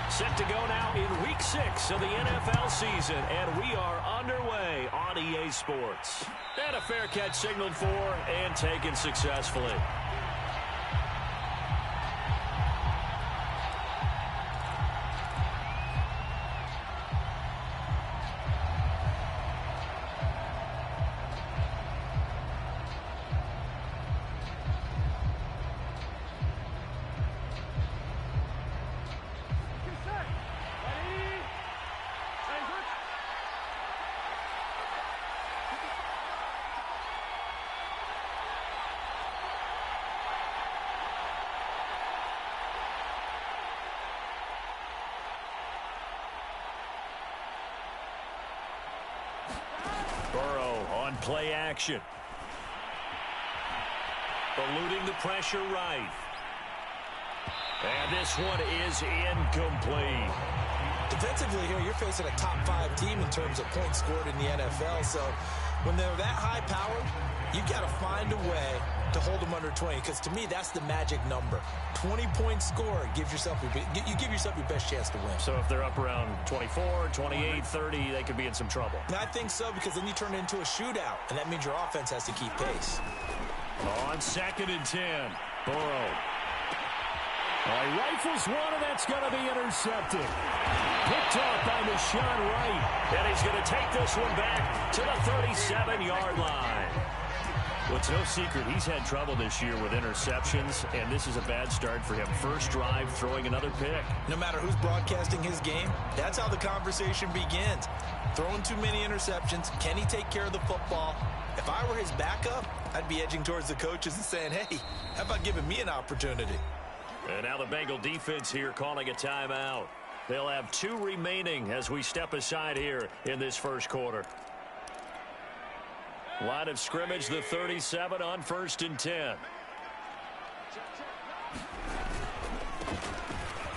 Set to go now in Week 6 of the NFL season, and we are underway on EA Sports. And a fair catch signaled for and taken successfully. Play action. Eluding the pressure right. And this one is incomplete. Defensively here, you're facing a top 5 team in terms of points scored in the NFL. So when they're that high powered, you've got to find a way to hold them under 20. Because to me, that's the magic number. 20 points scored gives yourself you give yourself your best chance to win. So if they're up around 24, 28, 30, they could be in some trouble. And I think so, because then you turn it into a shootout, and that means your offense has to keep pace. On 2nd and 10, Burrow. He rifles one, and that's going to be intercepted. Picked off by Deshaun Wright. And he's going to take this one back to the 37-yard line. Well, it's no secret he's had trouble this year with interceptions, and this is a bad start for him. First drive, throwing another pick. No matter who's broadcasting his game, that's how the conversation begins. Throwing too many interceptions. Can he take care of the football? If I were his backup, I'd be edging towards the coaches and saying, hey, how about giving me an opportunity? And now the Bengal defense here calling a timeout. They'll have 2 remaining as we step aside here in this first quarter. Line of scrimmage, the 37 on 1st and 10.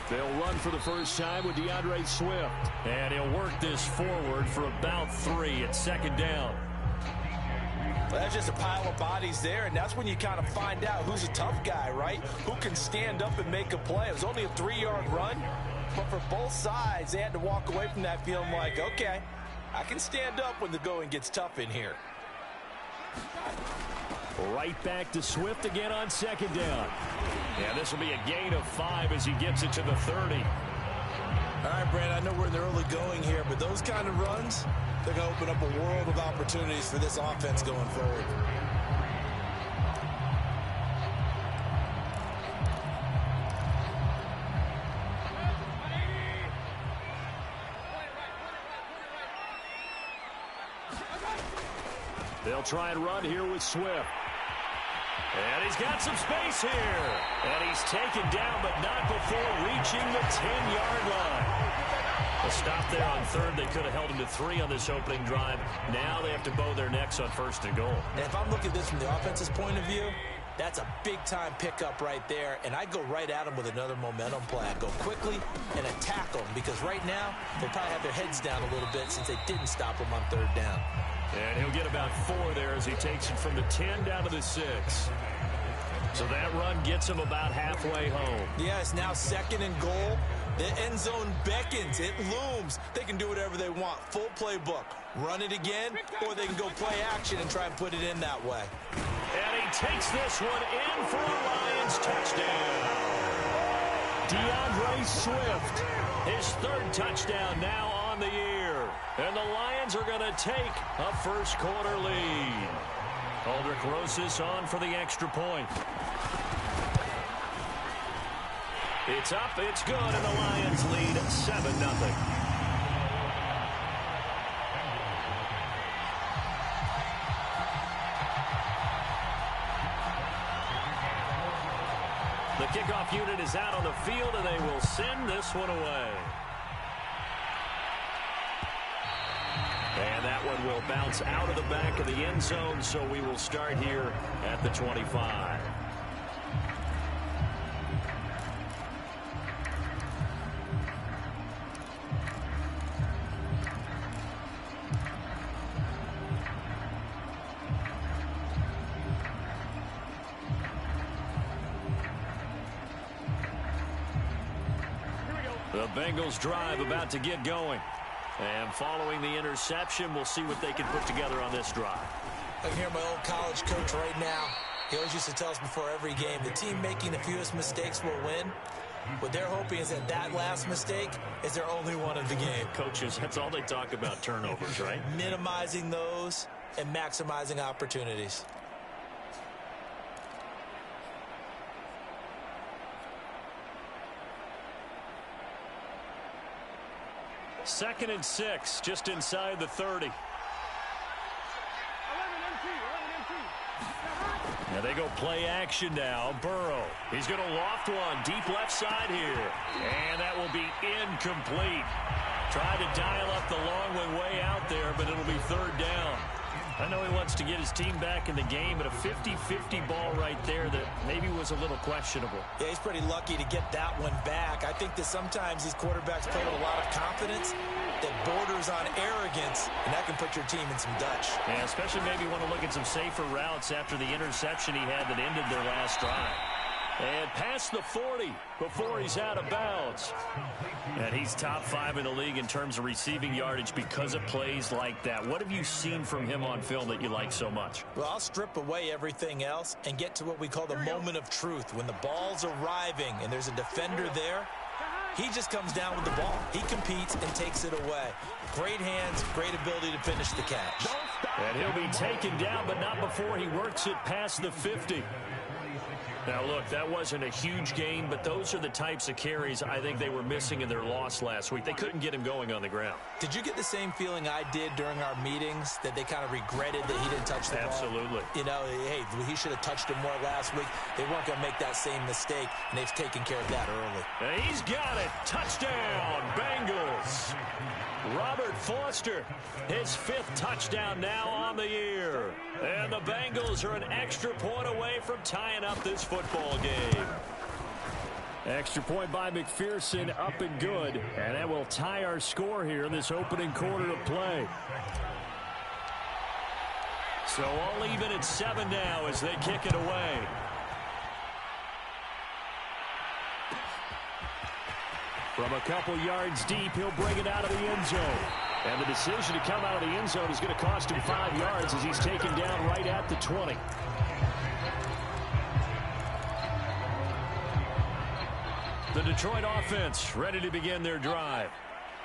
They'll run for the first time with DeAndre Swift. And he'll work this forward for about 3 at 2nd down. Well, that's just a pile of bodies there, and that's when you kind of find out who's a tough guy, right? Who can stand up and make a play. It was only a 3-yard run, but for both sides, they had to walk away from that feeling like, okay, I can stand up when the going gets tough in here. Right back to Swift again on 2nd down. Yeah, this will be a gain of 5 as he gets it to the 30. All right, Brad, I know we're in the early going here, but those kind of runs, they're going to open up a world of opportunities for this offense going forward. They'll try and run here with Swift. And he's got some space here. And he's taken down, but not before reaching the 10-yard line. A stop there on 3rd. They could have held him to 3 on this opening drive. Now they have to bow their necks on 1st and goal. And if I'm looking at this from the offense's point of view, that's a big-time pickup right there. And I'd go right at them with another momentum play. I'd go quickly and attack them, because right now they'll probably have their heads down a little bit since they didn't stop them on 3rd down. And he'll get about 4 there as he takes it from the 10 down to the 6. So that run gets him about halfway home. Yeah, it's now 2nd and goal. The end zone beckons. It looms. They can do whatever they want. Full playbook. Run it again, or they can go play action and try and put it in that way. And he takes this one in for a Lions touchdown. DeAndre Swift, his 3rd touchdown now on the year. And the Lions are going to take a first quarter lead. Aldrich Rosas on for the extra point. It's up, it's good, and the Lions lead 7-0. The kickoff unit is out on the field, and they will send this one away. And that one will bounce out of the back of the end zone, so we will start here at the 25. The Bengals drive about to get going. And following the interception, we'll see what they can put together on this drive. I can hear my old college coach right now. He always used to tell us before every game, the team making the fewest mistakes will win. What they're hoping is that last mistake is their only one of the game. Coaches, that's all they talk about, turnovers, right? Minimizing those and maximizing opportunities. Second and 6, just inside the 30. Now they go play action now. Burrow. He's going to loft one deep left side here. And that will be incomplete. Tried to dial up the long one way out there, but it'll be third down. I know he wants to get his team back in the game, but a 50-50 ball right there that maybe was a little questionable. Yeah, he's pretty lucky to get that one back. I think that sometimes these quarterbacks play with a lot of confidence that borders on arrogance, and that can put your team in some Dutch. Yeah, especially maybe want to look at some safer routes after the interception he had that ended their last drive. And past the 40 before he's out of bounds. And he's top 5 in the league in terms of receiving yardage because of plays like that. What have you seen from him on film that you like so much? Well, I'll strip away everything else and get to what we call the moment of truth. When the ball's arriving and there's a defender there, he just comes down with the ball. He competes and takes it away. Great hands, great ability to finish the catch. And he'll be taken down, but not before he works it past the 50. Now, look, that wasn't a huge gain, but those are the types of carries I think they were missing in their loss last week. They couldn't get him going on the ground. Did you get the same feeling I did during our meetings, that they kind of regretted that he didn't touch the ball? Absolutely. You know, hey, he should have touched it more last week. They weren't going to make that same mistake, and they've taken care of that early. And he's got it. Touchdown, Bengals. Robert Foster, his 5th touchdown now on the year. And the Bengals are an extra point away from tying up this football game. Extra point by McPherson, up and good. And that will tie our score here in this opening quarter of play. So all even at 7 now as they kick it away. From a couple yards deep, he'll bring it out of the end zone. And the decision to come out of the end zone is going to cost him 5 yards as he's taken down right at the 20. The Detroit offense ready to begin their drive.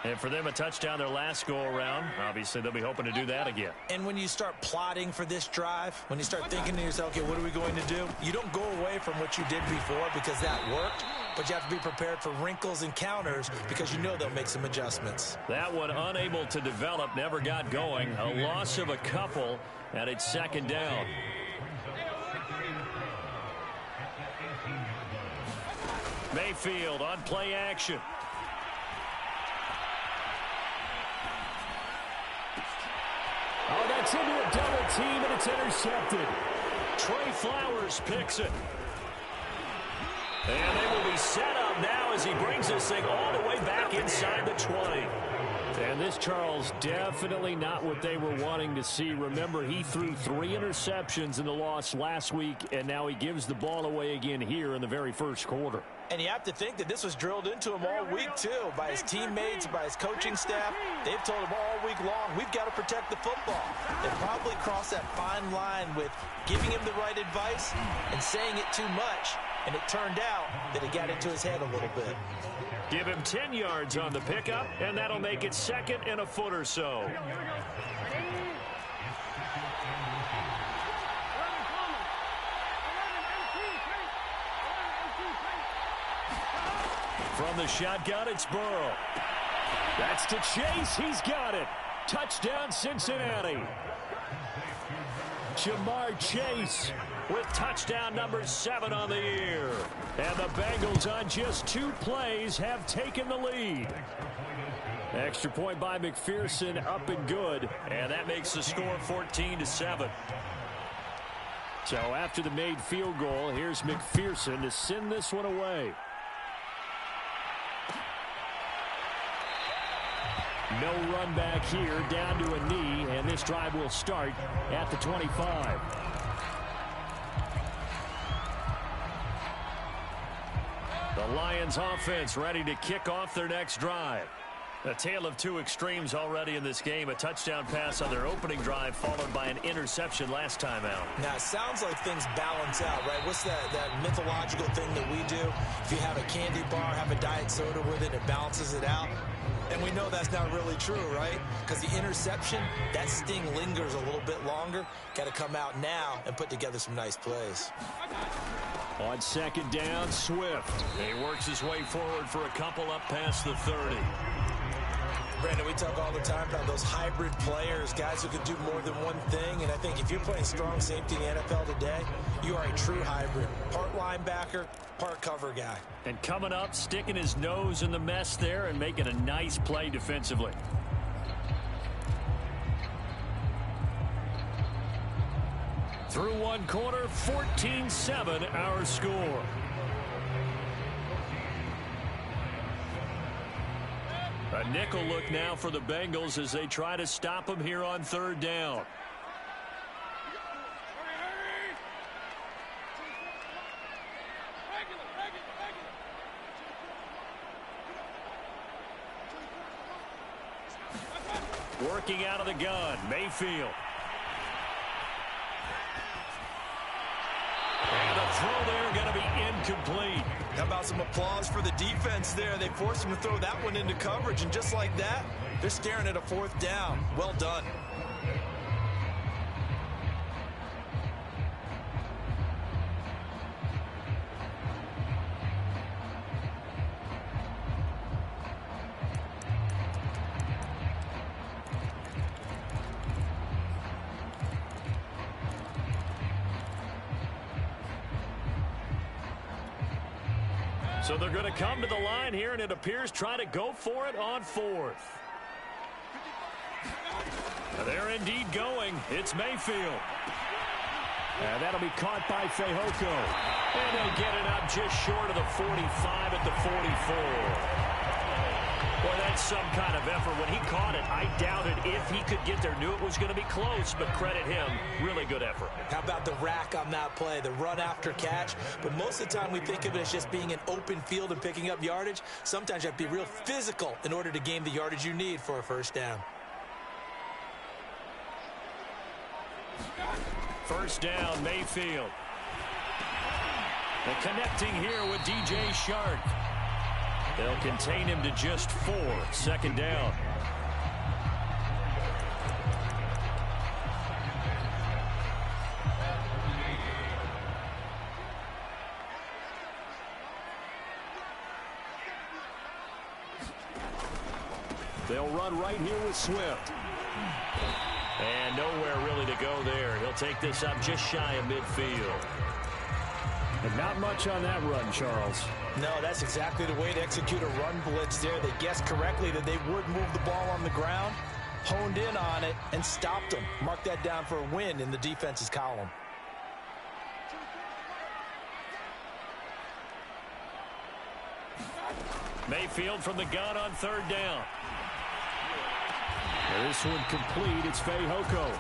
And for them, a touchdown their last go-around. Obviously, they'll be hoping to do that again. And when you start plotting for this drive, when you start thinking to yourself, okay, what are we going to do? You don't go away from what you did before because that worked, but you have to be prepared for wrinkles and counters because you know they'll make some adjustments. That one unable to develop, never got going. A loss of a couple, and it's second down. Mayfield on play action. Oh, that's into a double team, and it's intercepted. Trey Flowers picks it. And they will be set up now as he brings this thing all the way back inside the 20. And this, Charles, definitely not what they were wanting to see. Remember, he threw 3 interceptions in the loss last week, and now he gives the ball away again here in the very first quarter. And you have to think that this was drilled into him all week, too, by his teammates, by his coaching staff. They've told him all week long, we've got to protect the football. They probably crossed that fine line with giving him the right advice and saying it too much. And it turned out that it got into his head a little bit. Give him 10 yards on the pickup, and that'll make it 2nd and a foot or so. From the shotgun, it's Burrow. That's to Chase. He's got it. Touchdown, Cincinnati. Jamar Chase with touchdown number 7 on the year. And the Bengals on just 2 plays have taken the lead. Extra point by McPherson, up and good. And that makes the score 14-7. So after the made field goal, here's McPherson to send this one away. No run back here, down to a knee, and this drive will start at the 25. The The Lions offense ready to kick off their next drive. A tale of two extremes already in this game. A touchdown pass on their opening drive followed by an interception last time out. Now, it sounds like things balance out, right? What's that mythological thing that we do? If you have a candy bar, have a diet soda with it, it balances it out. And we know that's not really true, right? Because the interception, that sting lingers a little bit longer. Got to come out now and put together some nice plays. On second down, Swift. He works his way forward for a couple up past the 30. Brandon, we talk all the time about those hybrid players, guys who can do more than one thing. And I think if you're playing strong safety in the NFL today, you are a true hybrid. Part linebacker, part cover guy. And coming up, sticking his nose in the mess there and making a nice play defensively. Through one quarter, 14-7 our score. A nickel look now for the Bengals as they try to stop him here on third down. Working out of the gun, Mayfield. And the throw there going to be incomplete. How about some applause for the defense there? They forced him to throw that one into coverage, and just like that, they're staring at a fourth down. Well done. So they're going to come to the line here, and it appears try to go for it on fourth. They're indeed going. It's Mayfield. And that'll be caught by Fehoko. And they'll get it up just short of the 45 at the 44. Boy, that's some kind of effort. When he caught it, I doubted if he could get there. Knew it was going to be close, but credit him. Really good effort. How about the rack on that play, the run after catch? But most of the time we think of it as just being an open field and picking up yardage. Sometimes you have to be real physical in order to gain the yardage you need for a first down. First down, Mayfield. And connecting here with DJ Shark. They'll contain him to just 4. Second down. They'll run right here with Swift. And nowhere really to go there. He'll take this up just shy of midfield. And not much on that run, Charles. No, that's exactly the way to execute a run blitz there. They guessed correctly that they would move the ball on the ground, honed in on it, and stopped them. Mark that down for a win in the defense's column. Mayfield from the gun on third down. This one complete. It's Fehoko.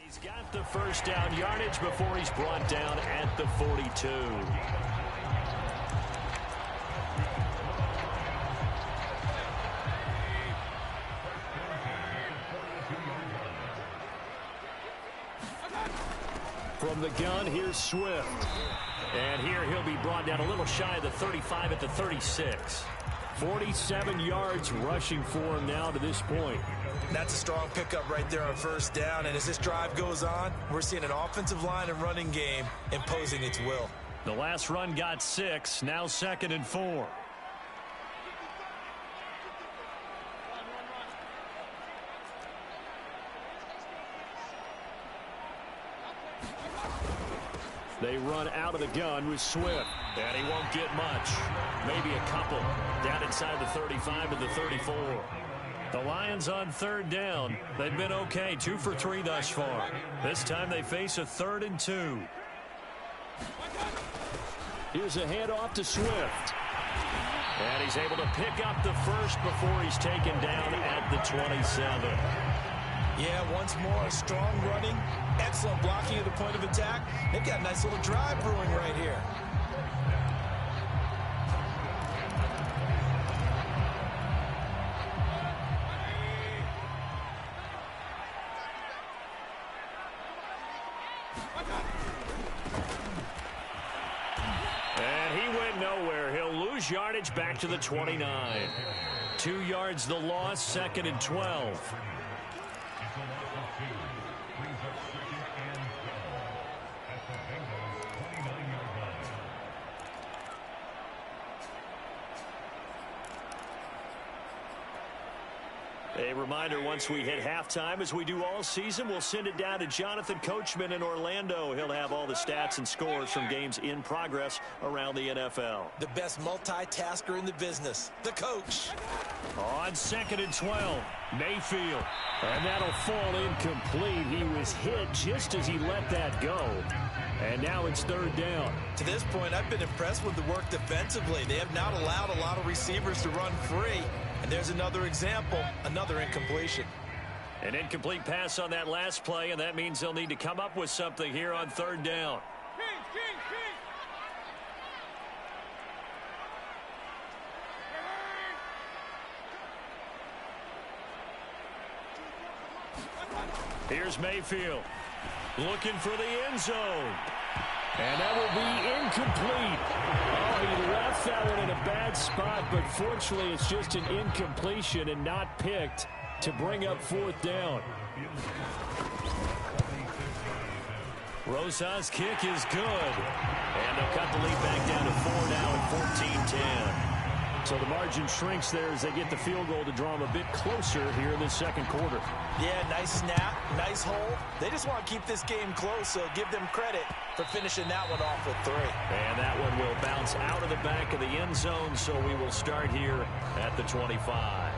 He's got the first down yardage before he's brought down at the 42. From the gun, here's Swift. And here he'll be brought down a little shy of the 35 at the 36. 47 yards rushing for him now to this point. That's a strong pickup right there on first down. And as this drive goes on, we're seeing an offensive line and running game imposing its will. The last run got 6, now 2nd and 4. They run out of the gun with Swift. And he won't get much. Maybe a couple. Down inside the 35 to the 34. The Lions on third down. They've been okay. 2 for 3 thus far. This time they face a 3rd and 2. Here's a handoff to Swift. And he's able to pick up the first before he's taken down at the 27. Yeah, once more, strong running, excellent blocking at the point of attack. They've got a nice little drive brewing right here. And he went nowhere. He'll lose yardage back to the 29. 2 yards the loss, 2nd and 12. A reminder, once we hit halftime, as we do all season, we'll send it down to Jonathan Coachman in Orlando. He'll have all the stats and scores from games in progress around the NFL. The best multitasker in the business, the coach. On 2nd and 12, Mayfield. And that'll fall incomplete. He was hit just as he let that go. And now it's 3rd down. To this point, I've been impressed with the work defensively. They have not allowed a lot of receivers to run free. And there's another example, another incompletion. An incomplete pass on that last play, and that means they'll need to come up with something here on 3rd down. Here's Mayfield looking for the end zone. And that will be incomplete. Oh, he left that one in a bad spot, but fortunately it's just an incompletion and not picked to bring up 4th down. Rosas' kick is good. And they'll cut the lead back down to 4 now at 14-10. So the margin shrinks there as they get the field goal to draw them a bit closer here in the 2nd quarter. Yeah, nice snap, nice hold. They just want to keep this game close, so give them credit for finishing that one off with 3. And that one will bounce out of the back of the end zone, so we will start here at the 25.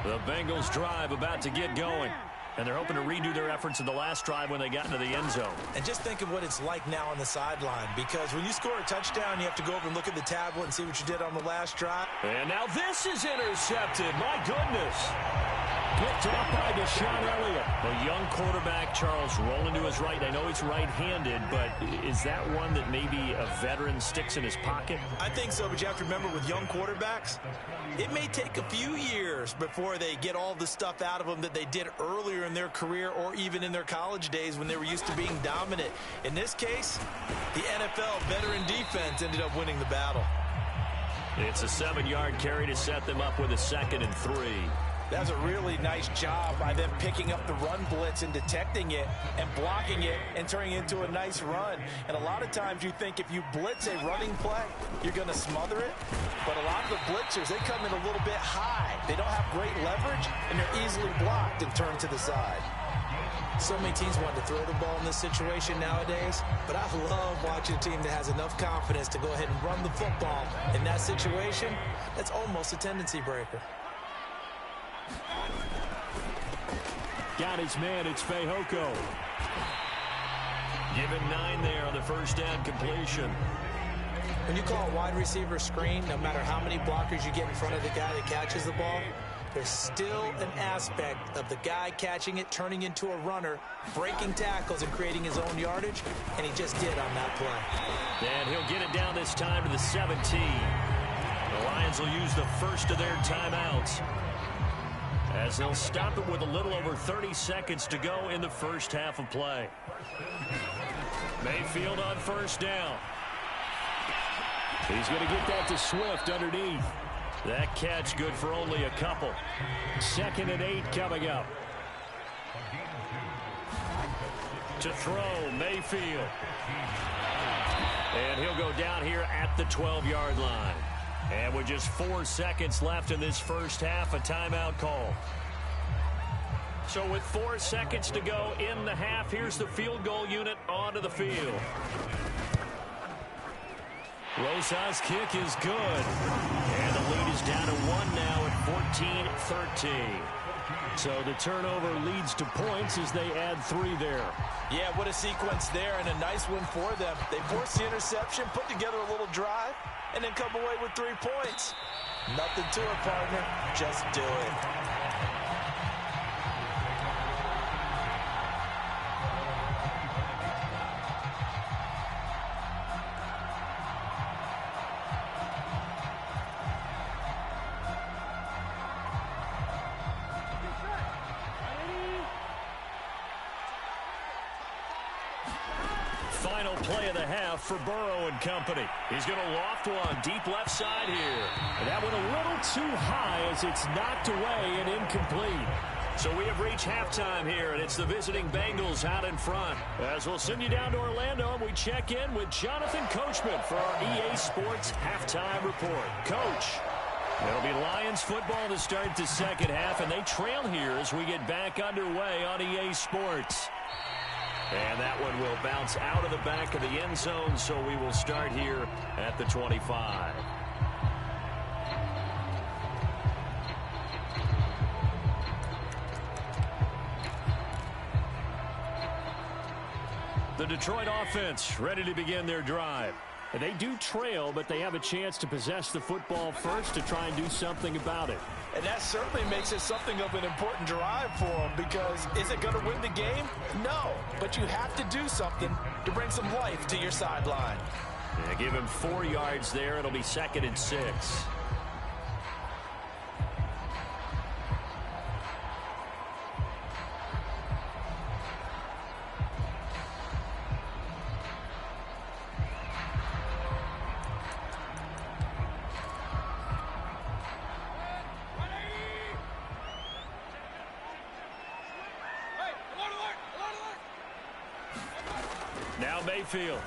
The Bengals drive about to get going. And they're hoping to redo their efforts in the last drive when they got into the end zone. And just think of what it's like now on the sideline, because when you score a touchdown, you have to go over and look at the tablet and see what you did on the last drive. And now this is intercepted. My goodness. Picked off by Deshaun Elliott. A young quarterback, Charles, rolling to his right. I know he's right-handed, but is that one that maybe a veteran sticks in his pocket? I think so, but you have to remember with young quarterbacks, it may take a few years before they get all the stuff out of them that they did earlier in their career or even in their college days when they were used to being dominant. In this case, the NFL veteran defense ended up winning the battle. It's a 7-yard carry to set them up with a 2nd and 3. That was a really nice job by them picking up the run blitz and detecting it and blocking it and turning it into a nice run. And a lot of times you think if you blitz a running play, you're going to smother it. But a lot of the blitzers, they come in a little bit high. They don't have great leverage, and they're easily blocked and turned to the side. So many teams want to throw the ball in this situation nowadays, but I love watching a team that has enough confidence to go ahead and run the football. In that situation, that's almost a tendency breaker. Got his man, it's Fehoko. Give him 9 there on the first down completion. When you call a wide receiver screen, no matter how many blockers you get in front of the guy that catches the ball, there's still an aspect of the guy catching it, turning into a runner, breaking tackles and creating his own yardage, and he just did on that play. And he'll get it down this time to the 17. The Lions will use the first of their timeouts, as they'll stop it with a little over 30 seconds to go in the first half of play. Mayfield on first down. He's going to get that to Swift underneath. That catch good for only a couple. 2nd and 8 coming up. To throw, Mayfield. And he'll go down here at the 12-yard line. And with just 4 seconds left in this first half, a timeout call. So with 4 seconds to go in the half, here's the field goal unit onto the field. Rosa's kick is good. And the lead is down to 1 now at 14-13. So the turnover leads to points as they add 3 there. Yeah, what a sequence there, and a nice win for them. They forced the interception, put together a little drive, and then come away with 3 points. Nothing to it, partner. Just do it. Final play of the half for Burrow and company. He's going to loft one deep left side here. And that went a little too high as it's knocked away and incomplete. So we have reached halftime here, and it's the visiting Bengals out in front. As we'll send you down to Orlando, and we check in with Jonathan Coachman for our EA Sports Halftime Report. Coach, it'll be Lions football to start the second half, and they trail here as we get back underway on EA Sports. And that one will bounce out of the back of the end zone, so we will start here at the 25. The Detroit offense ready to begin their drive. And they do trail, but they have a chance to possess the football first to try and do something about it. And that certainly makes it something of an important drive for them, because is it going to win the game? No, but you have to do something to bring some life to your sideline. Yeah, give him 4 yards there. It'll be 2nd and 6. Now Mayfield.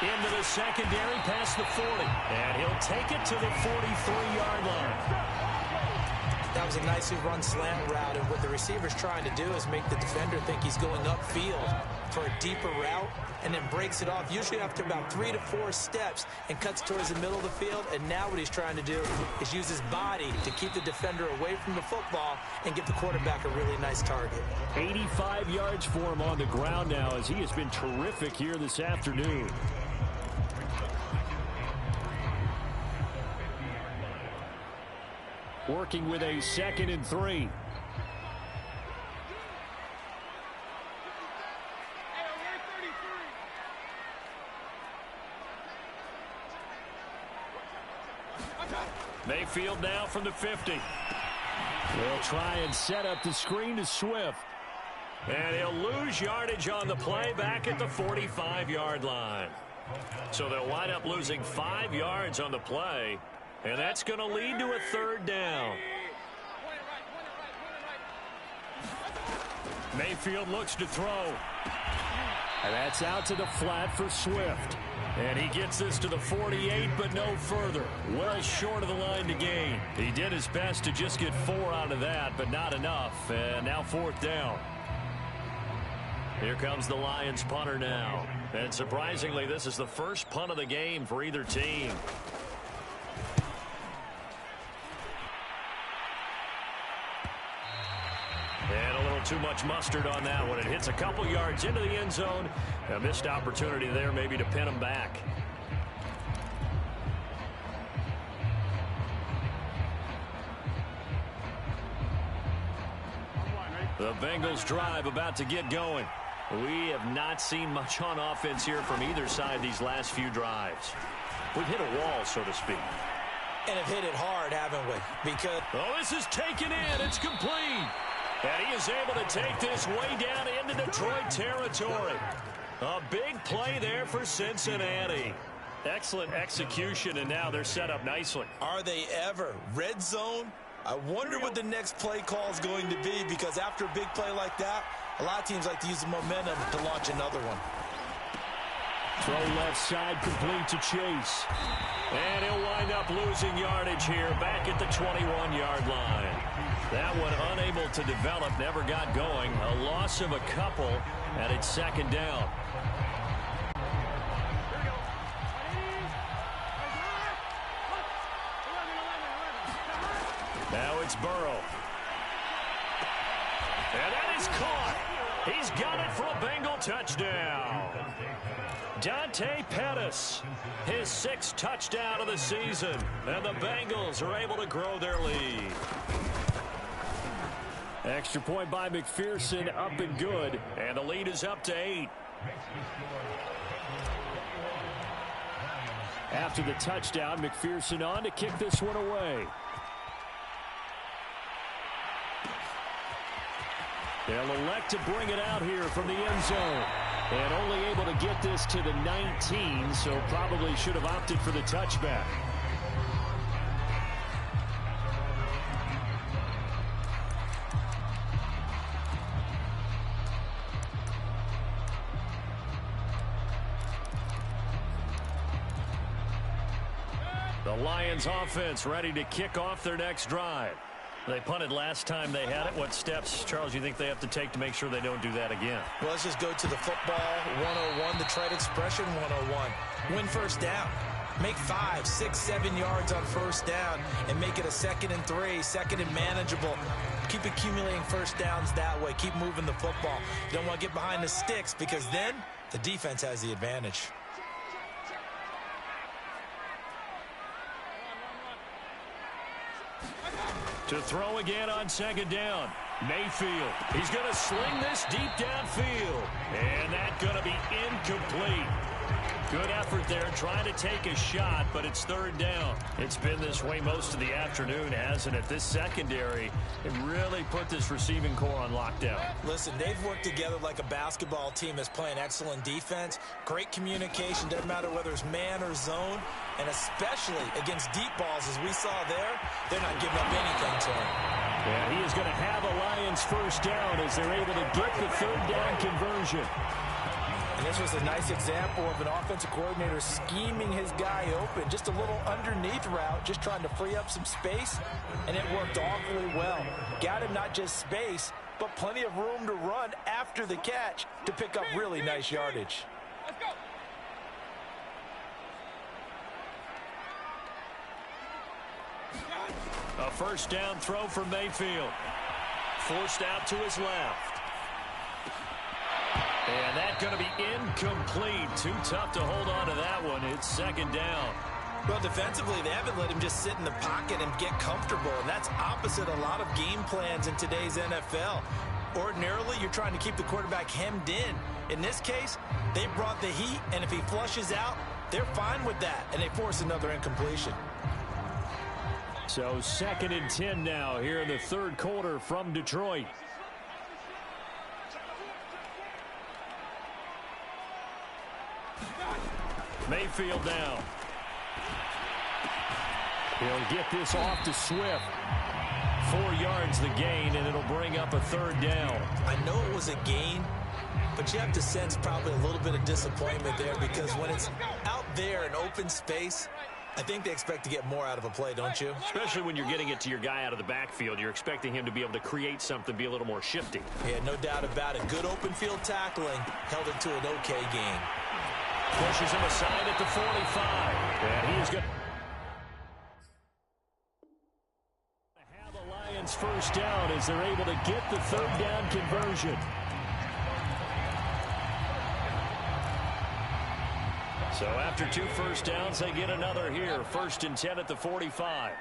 Into the secondary past the 40. And he'll take it to the 43-yard line. That was a nicely run slant route, and what the receiver's trying to do is make the defender think he's going upfield for a deeper route, and then breaks it off, usually after about 3 to 4 steps, and cuts towards the middle of the field. And now what he's trying to do is use his body to keep the defender away from the football and give the quarterback a really nice target. 85 yards for him on the ground now, as he has been terrific here this afternoon. Working with a 2nd and 3. Mayfield now from the 50. They'll try and set up the screen to Swift. And he'll lose yardage on the play back at the 45-yard line. So they'll wind up losing 5 yards on the play. And that's going to lead to a 3rd down. Mayfield looks to throw. And that's out to the flat for Swift. And he gets this to the 48, but no further. Well short of the line to gain. He did his best to just get 4 out of that, but not enough. And now 4th down. Here comes the Lions punter now. And surprisingly, this is the first punt of the game for either team. And a little too much mustard on that one. It hits a couple yards into the end zone. A missed opportunity there maybe to pin him back. The Bengals drive about to get going. We have not seen much on offense here from either side these last few drives. We've hit a wall, so to speak. And have hit it hard, haven't we? Because oh, this is taken in. It's complete. And he is able to take this way down into Detroit territory. A big play there for Cincinnati. Excellent execution, and now they're set up nicely. Are they ever? Red zone, I wonder what the next play call is going to be, because after a big play like that, a lot of teams like to use the momentum to launch another one. Throw left side complete to Chase. And he'll wind up losing yardage here back at the 21-yard line. That one unable to develop, never got going. A loss of a couple, and it's second down. Now it's Burrow. And that is caught. He's got it for a Bengal touchdown. Dante Pettis, his 6th touchdown of the season. And the Bengals are able to grow their lead. Extra point by McPherson, up and good. And the lead is up to 8. After the touchdown, McPherson on to kick this one away. They'll elect to bring it out here from the end zone. And only able to get this to the 19, so probably should have opted for the touchback. The Lions offense ready to kick off their next drive. They punted last time they had it. What steps, Charles, you think they have to take to make sure they don't do that again? Well, let's just go to the football 101, the trade expression 101. Win first down. Make 5, 6, 7 yards on first down and make it a 2nd and 3, 2nd and manageable. Keep accumulating first downs that way. Keep moving the football. You don't want to get behind the sticks, because then the defense has the advantage. To throw again on second down. Mayfield. He's going to sling this deep downfield. And that's going to be incomplete. Good effort there trying to take a shot, but it's 3rd down. It's been this way most of the afternoon, hasn't it? This secondary, it really put this receiving core on lockdown. Listen, they've worked together like a basketball team that's playing excellent defense. Great communication, doesn't matter whether it's man or zone. And especially against deep balls, as we saw there, they're not giving up anything to him. Yeah, he is going to have a Lions first down as they're able to get the 3rd down conversion. And this was a nice example of an offensive coordinator scheming his guy open. Just a little underneath route, just trying to free up some space, and it worked awfully well. Got him not just space, but plenty of room to run after the catch to pick up really nice yardage. Let's go. A first down throw for Mayfield. Forced out to his left. And that's going to be incomplete. Too tough to hold on to that one. It's 2nd down. Well, defensively, they haven't let him just sit in the pocket and get comfortable, and that's opposite a lot of game plans in today's NFL. Ordinarily, you're trying to keep the quarterback hemmed in. In this case, they brought the heat, and if he flushes out, they're fine with that, and they force another incompletion. So 2nd and 10 now here in the 3rd quarter from Detroit. Mayfield down. He'll get this off to Swift. 4 yards the gain, and it'll bring up a 3rd down. I know it was a gain, but you have to sense probably a little bit of disappointment there, because when it's out there in open space, I think they expect to get more out of a play, don't you? Especially when you're getting it to your guy out of the backfield. You're expecting him to be able to create something, be a little more shifty. Yeah, no doubt about it. Good open field tackling held it to an okay game. Pushes him aside at the 45. And he is going to have a Lions first down as they're able to get the 3rd down conversion. So after 2 first downs, they get another here. 1st and 10 at the 45.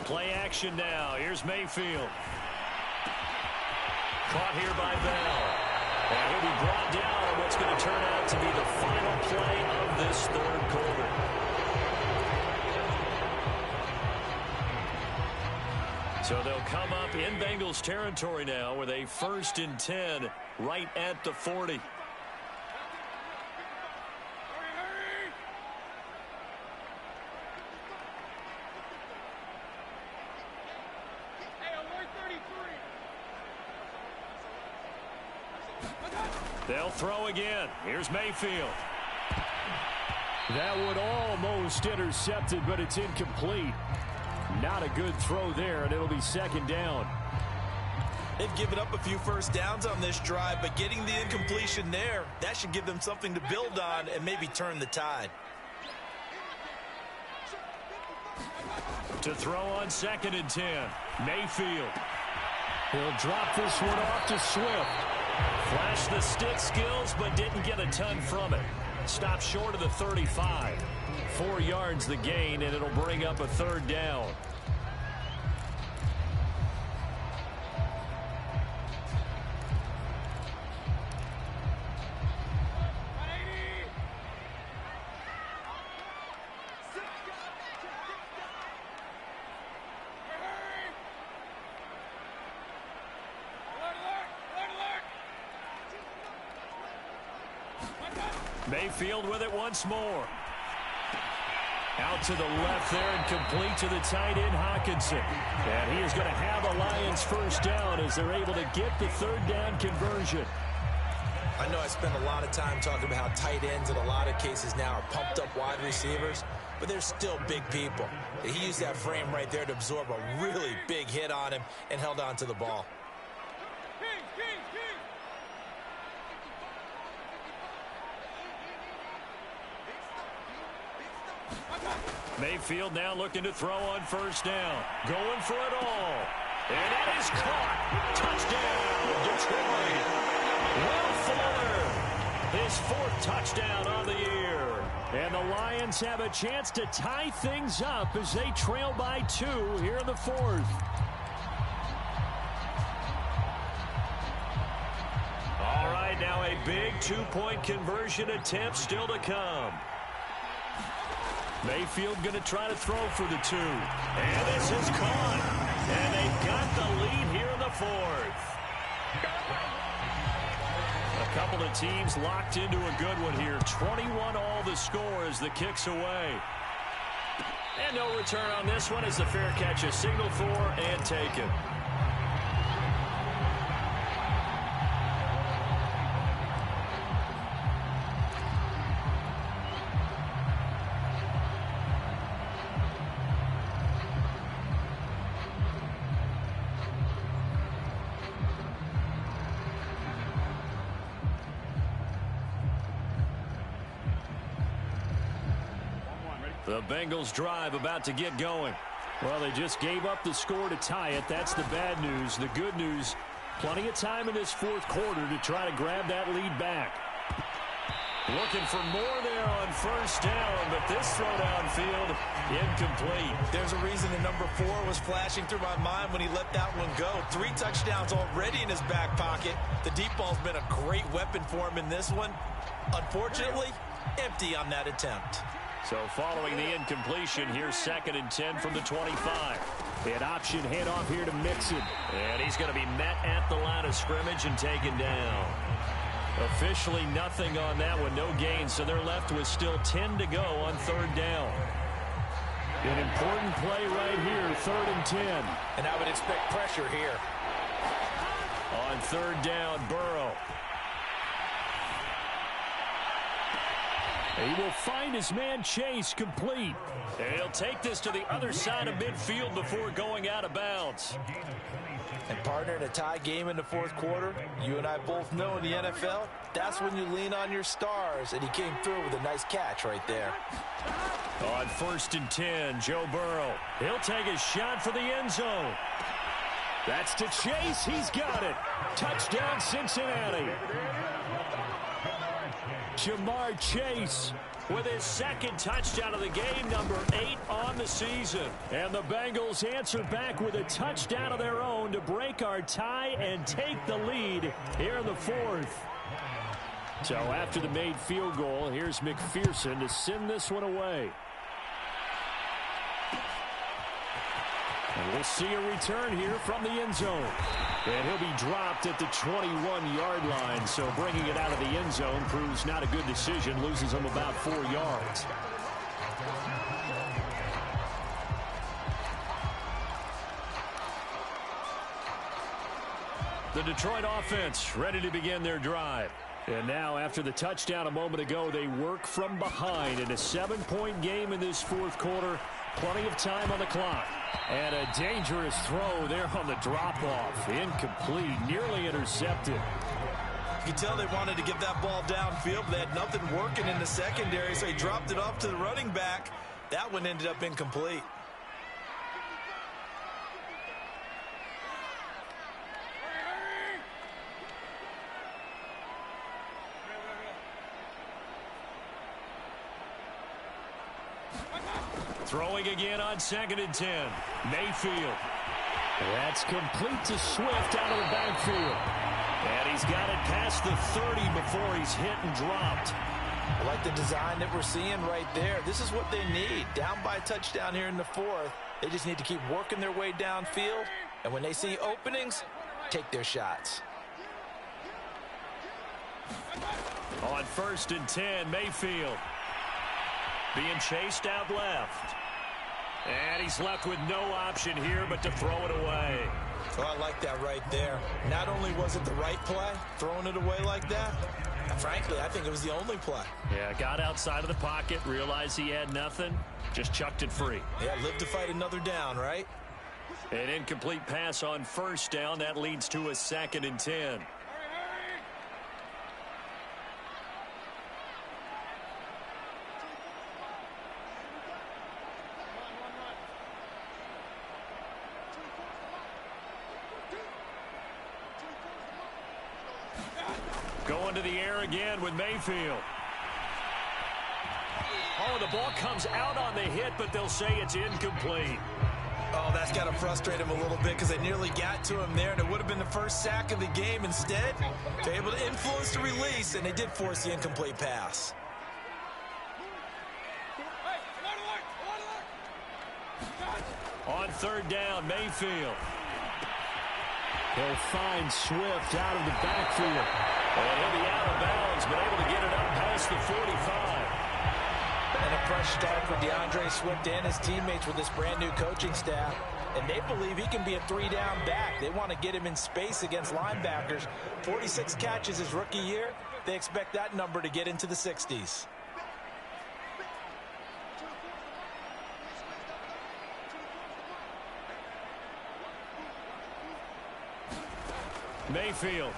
Play action now. Here's Mayfield. Caught here by Bell. And he'll be brought down on what's going to turn out to be the final play of this 3rd quarter. So they'll come up in Bengals territory now with a 1st and 10 right at the 40. They'll throw again. Here's Mayfield. That would almost intercept it, but it's incomplete. Not a good throw there, and it'll be 2nd down. They've given up a few first downs on this drive, but getting the incompletion there, that should give them something to build on and maybe turn the tide. To throw on 2nd and 10. Mayfield. He'll drop this one off to Swift. Flashed the stick skills, but didn't get a ton from it. Stopped short of the 35. 4 yards the gain, and it'll bring up a 3rd down. Mayfield with it once more. Out to the left there and complete to the tight end, Hawkinson. And he is going to have a Lions 1st down as they're able to get the 3rd down conversion. I know I spend a lot of time talking about how tight ends in a lot of cases now are pumped up wide receivers, but they're still big people. He used that frame right there to absorb a really big hit on him and held on to the ball. Mayfield now looking to throw on 1st down. Going for it all. And it is caught. Touchdown, Detroit. Will Fuller. His 4th touchdown on the year. And the Lions have a chance to tie things up as they trail by 2 here in the 4th. All right, now a big 2-point conversion attempt still to come. Mayfield going to try to throw for the 2. And this is caught. And they've got the lead here in the 4th. A couple of teams locked into a good one here. 21 all the score as the kick's away. And no return on this one as the fair catch is signaled for and taken. The Bengals drive about to get going. Well, they just gave up the score to tie it. That's the bad news. The good news, plenty of time in this 4th quarter to try to grab that lead back. Looking for more there on 1st down, but this throw downfield incomplete. There's a reason the number 4 was flashing through my mind when he let that one go. 3 touchdowns already in his back pocket. The deep ball's been a great weapon for him in this one. Unfortunately, empty on that attempt. So following the incompletion, here's 2nd and 10 from the 25. An option handoff here to Mixon. And he's going to be met at the line of scrimmage and taken down. Officially nothing on that one, no gain, so they're left with still 10 to go on 3rd down. An important play right here, 3rd and 10. And I would expect pressure here. On 3rd down, Burrow. He will find his man Chase complete. And he'll take this to the other side of midfield before going out of bounds. And partner, in a tie game in the 4th quarter, you and I both know in the NFL, that's when you lean on your stars, and he came through with a nice catch right there. On 1st and 10, Joe Burrow. He'll take a shot for the end zone. That's to Chase. He's got it. Touchdown, Cincinnati. Jamar Chase with his 2nd touchdown of the game, number 8 on the season. And the Bengals answer back with a touchdown of their own to break our tie and take the lead here in the 4th. So after the made field goal, here's McPherson to send this one away. We'll see a return here from the end zone. And he'll be dropped at the 21-yard line, so bringing it out of the end zone proves not a good decision, loses him about 4 yards. The Detroit offense ready to begin their drive. And now, after the touchdown a moment ago, they work from behind in a 7-point game in this fourth quarter. Plenty of time on the clock. And a dangerous throw there on the drop-off. Incomplete, nearly intercepted. You can tell they wanted to get that ball downfield, but they had nothing working in the secondary, so he dropped it off to the running back. That one ended up incomplete. Throwing again on 2nd and 10. Mayfield. That's complete to Swift out of the backfield. And he's got it past the 30 before he's hit and dropped. I like the design that we're seeing right there. This is what they need. Down by a touchdown here in the fourth. They just need to keep working their way downfield. And when they see openings, take their shots. On 1st and 10, Mayfield. Being chased out left. And he's left with no option here but to throw it away. Oh, I like that right there. Not only was it the right play, throwing it away like that, frankly, I think it was the only play. Yeah, got outside of the pocket, realized he had nothing, just chucked it free. Yeah, live to fight another down, right? An incomplete pass on 1st down. That leads to a 2nd and 10. Going to the air again with Mayfield. Oh, the ball comes out on the hit, but they'll say it's incomplete. Oh, that's got to frustrate him a little bit because they nearly got to him there, and it would have been the first sack of the game. Instead, they're able to influence the release, and they did force the incomplete pass. On 3rd down, Mayfield. He'll find Swift out of the backfield. And he'll be out of bounds, but able to get it up past the 45. And a fresh start for DeAndre Swift and his teammates with this brand-new coaching staff. And they believe he can be a 3-down back. They want to get him in space against linebackers. 46 catches his rookie year. They expect that number to get into the 60s. Mayfield.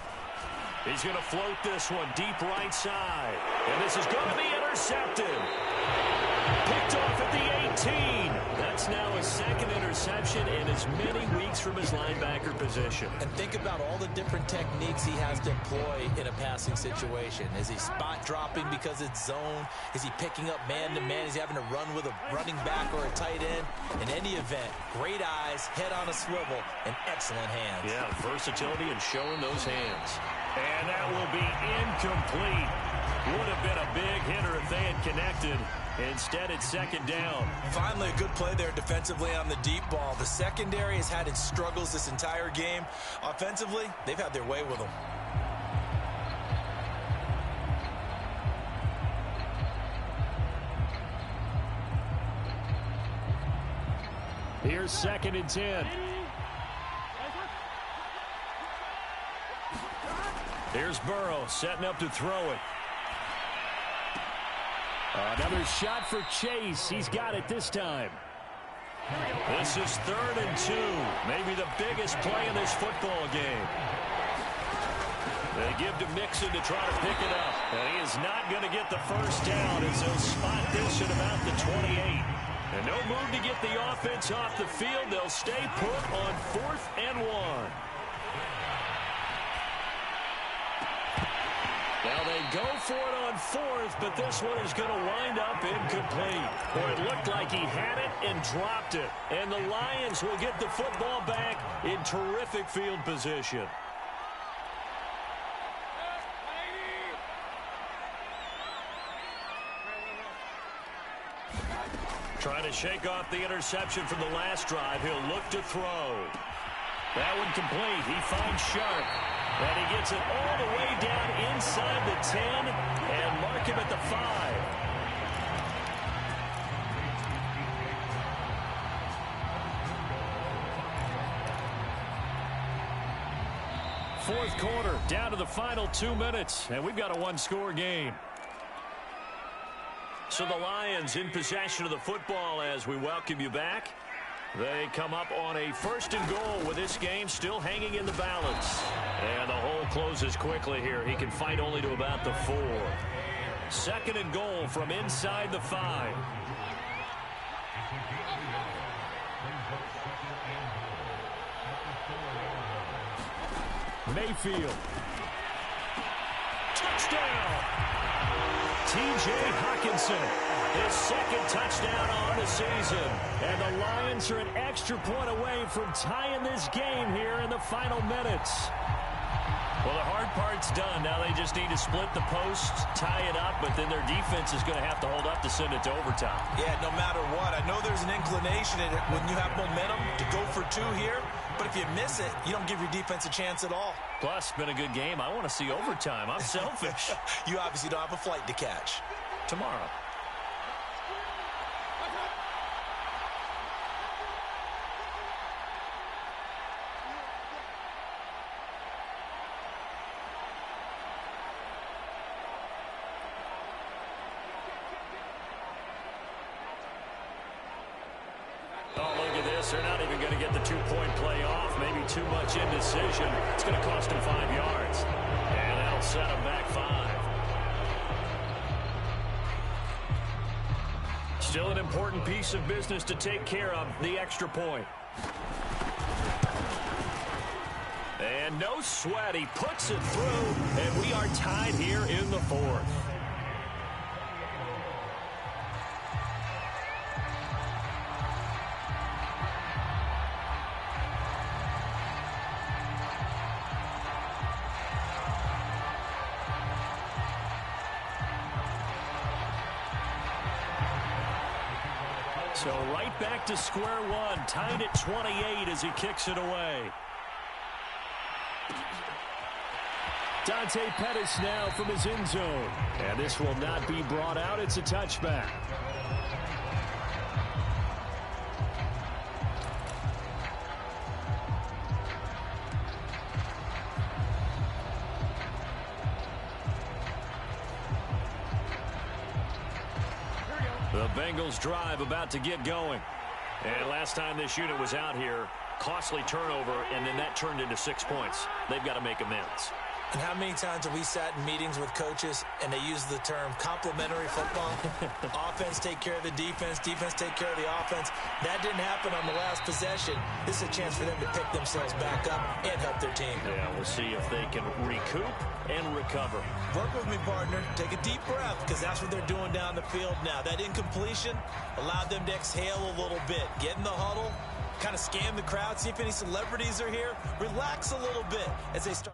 He's going to float this one deep right side. And this is going to be intercepted. Picked off at the 18. That's now a 2nd interception in as many weeks from his linebacker position. And think about all the different techniques he has to employ in a passing situation. Is he spot dropping because it's zone? Is he picking up man-to-man? Is he having to run with a running back or a tight end? In any event, great eyes, head on a swivel, and excellent hands. Yeah, versatility and showing those hands. And that will be incomplete. Would have been a big hitter if they had connected. Instead, it's 2nd down. Finally, a good play there defensively on the deep ball. The secondary has had its struggles this entire game. Offensively, they've had their way with them. Here's 2nd and 10. Here's Burrow setting up to throw it. Another shot for Chase. He's got it this time. This is 3rd and 2. Maybe the biggest play in this football game. They give to Mixon to try to pick it up. And he is not going to get the first down as they'll spot this at about the 28. And no move to get the offense off the field. They'll stay put on 4th and 1. Now they go for it on 4th, but this one is going to wind up incomplete. Or it looked like he had it and dropped it. And the Lions will get the football back in terrific field position. Trying to shake off the interception from the last drive. He'll look to throw. That one complete. He finds Sharp. And he gets it all the way down inside the 10 and mark him at the 5. Fourth quarter, down to the final 2 minutes, and we've got a one-score game. So the Lions in possession of the football as we welcome you back. They come up on a 1st and goal with this game still hanging in the balance. And the hole closes quickly here. He can fight only to about the 4. 2nd and goal from inside the 5. Mayfield. Touchdown! T.J. Hockenson, his 2nd touchdown on the season. And the Lions are an extra point away from tying this game here in the final minutes. Well, the hard part's done. Now they just need to split the post, tie it up, but then their defense is going to have to hold up to send it to overtime. Yeah, no matter what. I know there's an inclination in it when you have momentum to go for 2 here, but if you miss it, you don't give your defense a chance at all. Plus, it's been a good game. I want to see overtime. I'm selfish. You obviously don't have a flight to catch. Tomorrow. They're not even going to get the 2-point play off. Maybe too much indecision. It's going to cost him 5 yards. And that'll set him back 5. Still an important piece of business to take care of, the extra point. And no sweat. He puts it through, and we are tied here in the 4th. So right back to square one, tied at 28 as he kicks it away. Dante Pettis now from his end zone. And this will not be brought out. It's a touchback. The Bengals drive about to get going. And last time this unit was out here, costly turnover, and then that turned into 6 points. They've got to make amends. And how many times have we sat in meetings with coaches and they use the term complementary football? Offense take care of the defense, defense take care of the offense. That didn't happen on the last possession. This is a chance for them to pick themselves back up and help their team. Yeah, we'll see if they can recoup and recover. Work with me, partner. Take a deep breath, because that's what they're doing down the field now. That incompletion allowed them to exhale a little bit. Get in the huddle, kind of scan the crowd, see if any celebrities are here. Relax a little bit as they start.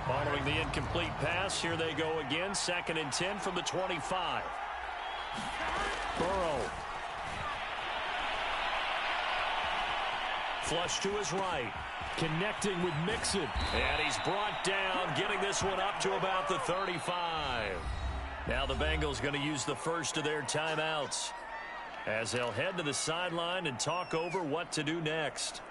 Following the incomplete pass, here they go again. 2nd and 10 from the 25. Burrow. Flush to his right. Connecting with Mixon. And he's brought down, getting this one up to about the 35. Now the Bengals going to use the first of their timeouts as they'll head to the sideline and talk over what to do next.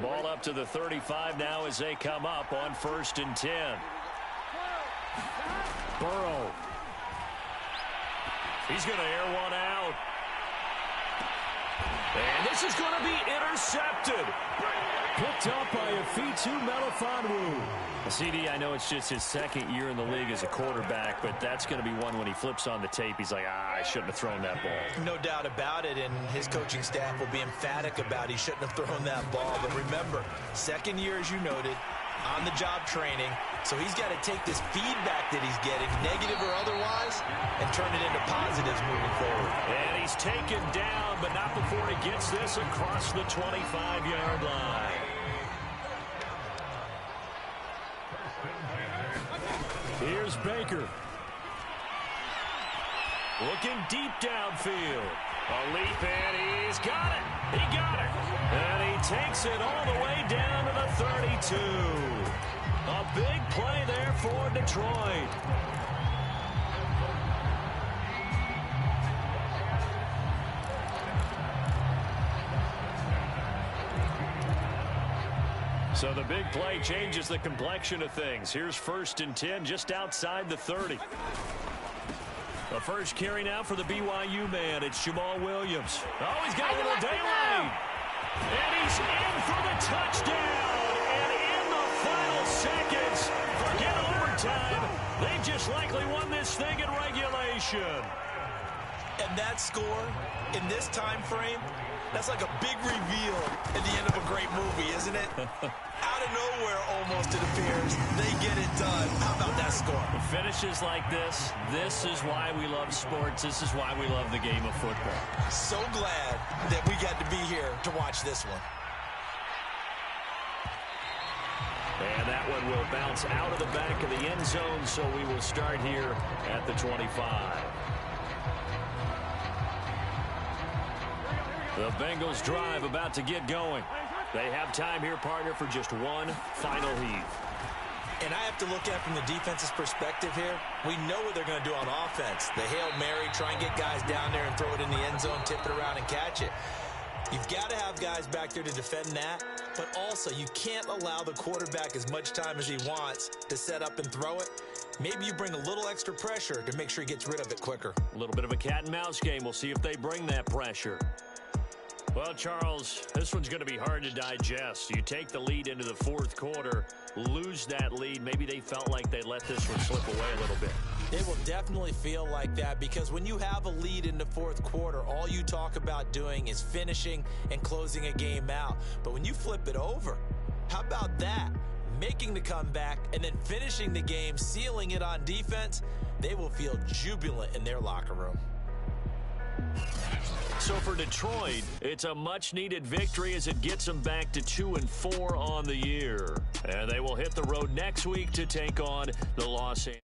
Ball up to the 35 now as they come up on 1st and 10. Burrow. He's going to air one out. And this is going to be intercepted. Picked up by Afitu Melifonwu. CD, I know it's just his second year in the league as a quarterback, but that's going to be one when he flips on the tape. He's like, I shouldn't have thrown that ball. No doubt about it, and his coaching staff will be emphatic about he shouldn't have thrown that ball. But remember, second year, as you noted, on-the-job training, so he's got to take this feedback that he's getting, negative or otherwise, and turn it into positives moving forward. And he's taken down, but not before he gets this across the 25-yard line. Here's Baker. Looking deep downfield. A leap, and he's got it. He got it. And he takes it all the way down to the 32. A big play there for Detroit. So the big play changes the complexion of things. Here's 1st and 10 just outside the 30. The first carry now for the BYU man. It's Jamal Williams. Oh, he's got a little daylight. And he's in for the touchdown. And in the final seconds, forget overtime. They just likely won this thing in regulation. And that score in this time frame, that's like a big reveal at the end of a great movie, isn't it? Out of nowhere, almost, it appears, they get it done. How about that score? Finishes like this is why we love sports. This is why we love the game of football. So glad that we got to be here to watch this one. And that one will bounce out of the back of the end zone, so we will start here at the 25. The Bengals drive about to get going. They have time here, partner, for just one final heave. And I have to look at it from the defense's perspective here. We know what they're going to do on offense. The Hail Mary, try and get guys down there and throw it in the end zone, tip it around and catch it. You've got to have guys back there to defend that, but also you can't allow the quarterback as much time as he wants to set up and throw it. Maybe you bring a little extra pressure to make sure he gets rid of it quicker. A little bit of a cat and mouse game. We'll see if they bring that pressure. Well, Charles, this one's going to be hard to digest. You take the lead into the fourth quarter, lose that lead. Maybe they felt like they let this one slip away a little bit. It will definitely feel like that because when you have a lead in the fourth quarter, all you talk about doing is finishing and closing a game out. But when you flip it over, how about that? Making the comeback and then finishing the game, sealing it on defense, they will feel jubilant in their locker room. So for Detroit, it's a much-needed victory as it gets them back to 2-4 on the year. And they will hit the road next week to take on the Los Angeles.